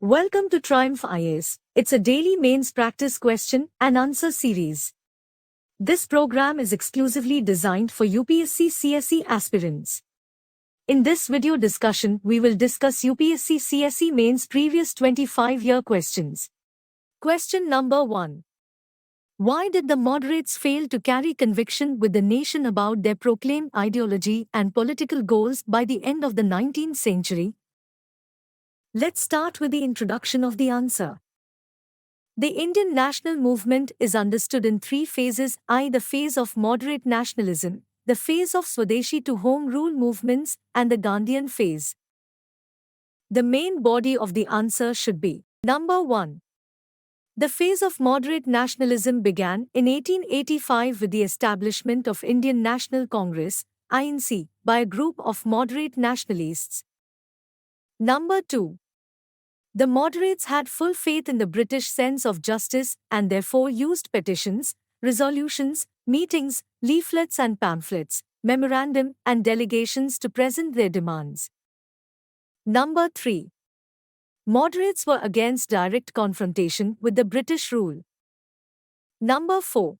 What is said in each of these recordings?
Welcome to Triumph IAS. It's a daily mains practice question and answer series. This program is exclusively designed for UPSC CSE aspirants. In this video discussion, we will discuss UPSC CSE mains previous 25-year questions. Question number 1. Why did the moderates fail to carry conviction with the nation about their proclaimed ideology and political goals by the end of the 19th century? Let's start with the introduction of the answer. The Indian national movement is understood in three phases, i.e. the phase of moderate nationalism, the phase of Swadeshi to Home Rule movements, and the Gandhian phase. The main body of the answer should be number 1. The phase of moderate nationalism began in 1885 with the establishment of Indian National Congress, INC, by a group of moderate nationalists. Number 2. The moderates had full faith in the British sense of justice and therefore used petitions, resolutions, meetings, leaflets and pamphlets, memorandum and delegations to present their demands. Number 3. Moderates were against direct confrontation with the British rule. Number 4.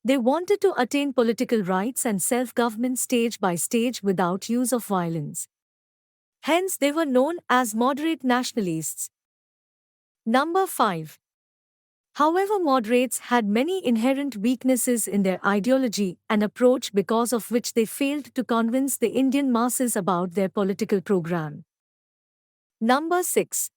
They wanted to attain political rights and self-government stage by stage without use of violence. Hence, they were known as moderate nationalists. Number 5. However, moderates had many inherent weaknesses in their ideology and approach because of which they failed to convince the Indian masses about their political program. Number 6.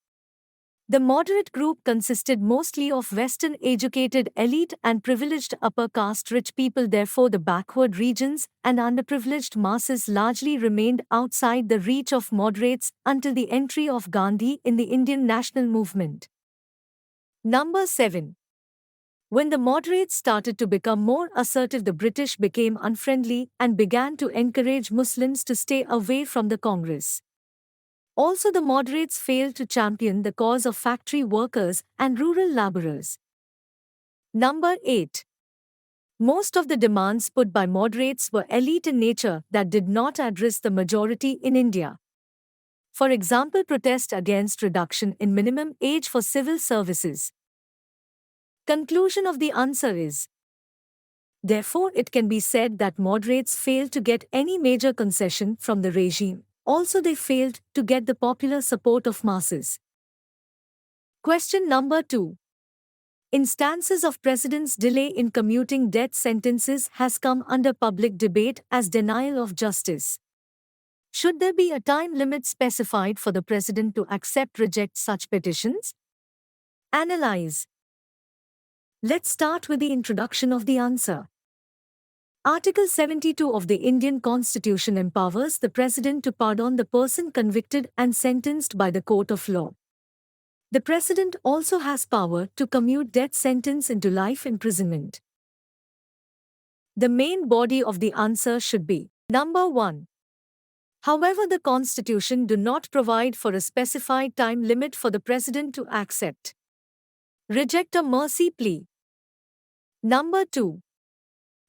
The moderate group consisted mostly of Western-educated elite and privileged upper-caste rich people. Therefore, the backward regions and underprivileged masses largely remained outside the reach of moderates until the entry of Gandhi in the Indian national movement. Number 7. When the moderates started to become more assertive, the British became unfriendly and began to encourage Muslims to stay away from the Congress. Also, the moderates failed to champion the cause of factory workers and rural laborers. Number 8. Most of the demands put by moderates were elite in nature that did not address the majority in India. For example, protest against reduction in minimum age for civil services. Conclusion of the answer is: therefore, it can be said that moderates failed to get any major concession from the regime. Also, they failed to get the popular support of masses. Question number 2. Instances of presidents' delay in commuting death sentences has come under public debate as denial of justice. Should there be a time limit specified for the president to reject such petitions? Analyze. Let's start with the introduction of the answer. Article 72 of the Indian Constitution empowers the President to pardon the person convicted and sentenced by the court of law. The President also has power to commute death sentence into life imprisonment. The main body of the answer should be number 1. However, the Constitution do not provide for a specified time limit for the President to reject a mercy plea. Number 2.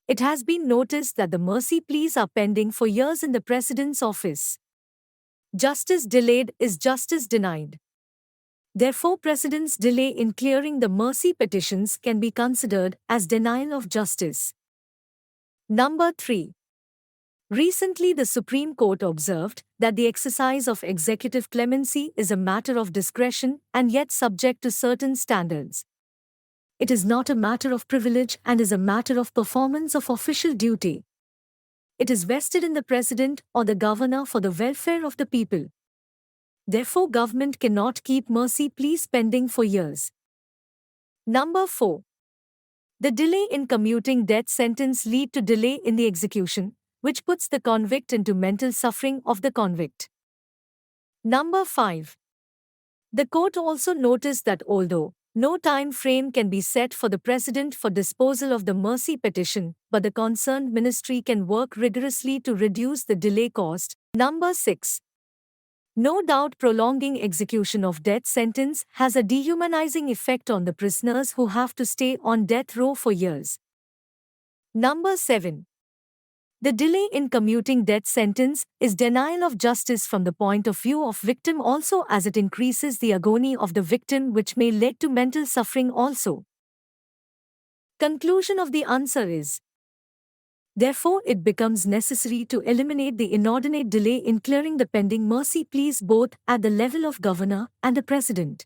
It has been noticed that the mercy pleas are pending for years in the President's office. Justice delayed is justice denied. Therefore, President's delay in clearing the mercy petitions can be considered as denial of justice. Number 3. Recently, the Supreme Court observed that the exercise of executive clemency is a matter of discretion and yet subject to certain standards. It is not a matter of privilege and is a matter of performance of official duty. It is vested in the President or the Governor for the welfare of the people. Therefore, government cannot keep mercy pleas pending for years. Number 4. The delay in commuting death sentence lead to delay in the execution, which puts the convict into mental suffering of the convict. Number 5. The court also noticed that although no time frame can be set for the President for disposal of the mercy petition, but the concerned ministry can work rigorously to reduce the delay cost. Number 6. No doubt prolonging execution of death sentence has a dehumanizing effect on the prisoners who have to stay on death row for years. Number 7. The delay in commuting death sentence is denial of justice from the point of view of victim also, as it increases the agony of the victim, which may lead to mental suffering also. Conclusion of the answer is, therefore it becomes necessary to eliminate the inordinate delay in clearing the pending mercy pleas both at the level of governor and the president.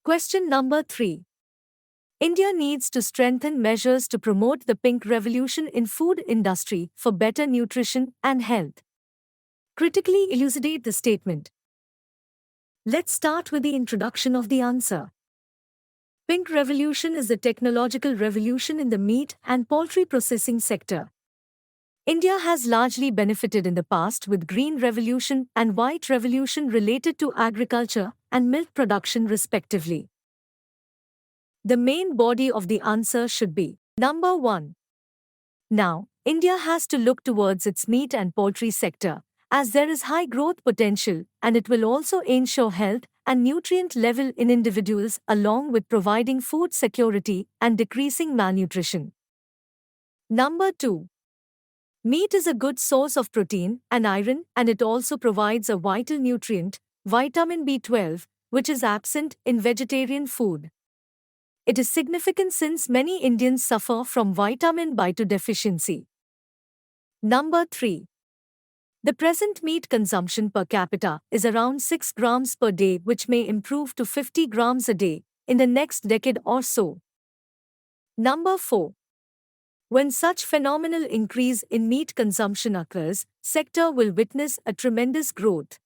Question number 3. India needs to strengthen measures to promote the pink revolution in food industry for better nutrition and health. Critically elucidate the statement. Let's start with the introduction of the answer. Pink revolution is the technological revolution in the meat and poultry processing sector. India has largely benefited in the past with green revolution and white revolution related to agriculture and milk production respectively. The main body of the answer should be number 1. Now, India has to look towards its meat and poultry sector, as there is high growth potential and it will also ensure health and nutrient level in individuals along with providing food security and decreasing malnutrition. Number 2. Meat is a good source of protein and iron, and it also provides a vital nutrient, vitamin B12, which is absent in vegetarian food. It is significant since many Indians suffer from vitamin B2 deficiency. Number 3. The present meat consumption per capita is around 6 grams per day, which may improve to 50 grams a day in the next decade or so. Number 4. When such phenomenal increase in meat consumption occurs, sector will witness a tremendous growth.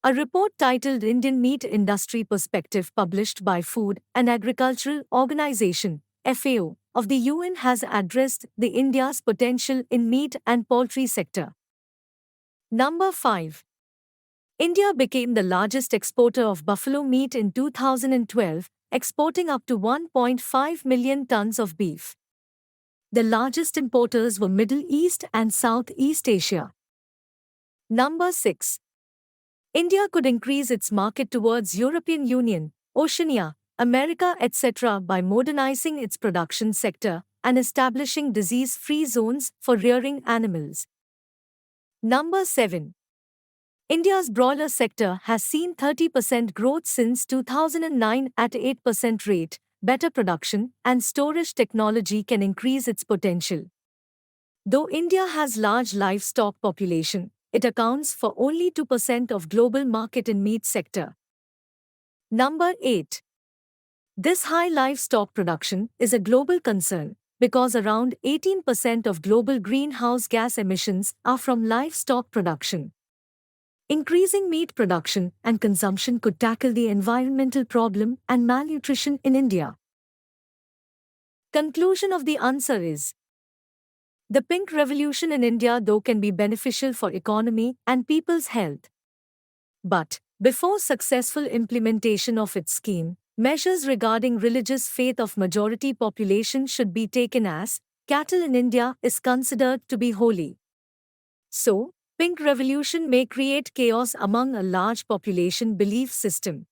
A report titled Indian Meat Industry Perspective published by Food and Agricultural Organization (FAO) of the UN has addressed the India's potential in meat and poultry sector. Number 5. India became the largest exporter of buffalo meat in 2012, exporting up to 1.5 million tons of beef. The largest importers were Middle East and Southeast Asia. Number 6. India could increase its market towards European Union, Oceania, America, etc. by modernizing its production sector and establishing disease-free zones for rearing animals. Number 7. India's broiler sector has seen 30% growth since 2009 at 8% rate. Better production and storage technology can increase its potential. Though India has large livestock population, it accounts for only 2% of global market in meat sector. Number 8. This high livestock production is a global concern because around 18% of global greenhouse gas emissions are from livestock production. Increasing meat production and consumption could tackle the environmental problem and malnutrition in India. Conclusion of the answer is, the pink revolution in India though can be beneficial for economy and people's health. But, before successful implementation of its scheme, measures regarding religious faith of majority population should be taken as, cattle in India is considered to be holy. So, pink revolution may create chaos among a large population belief system.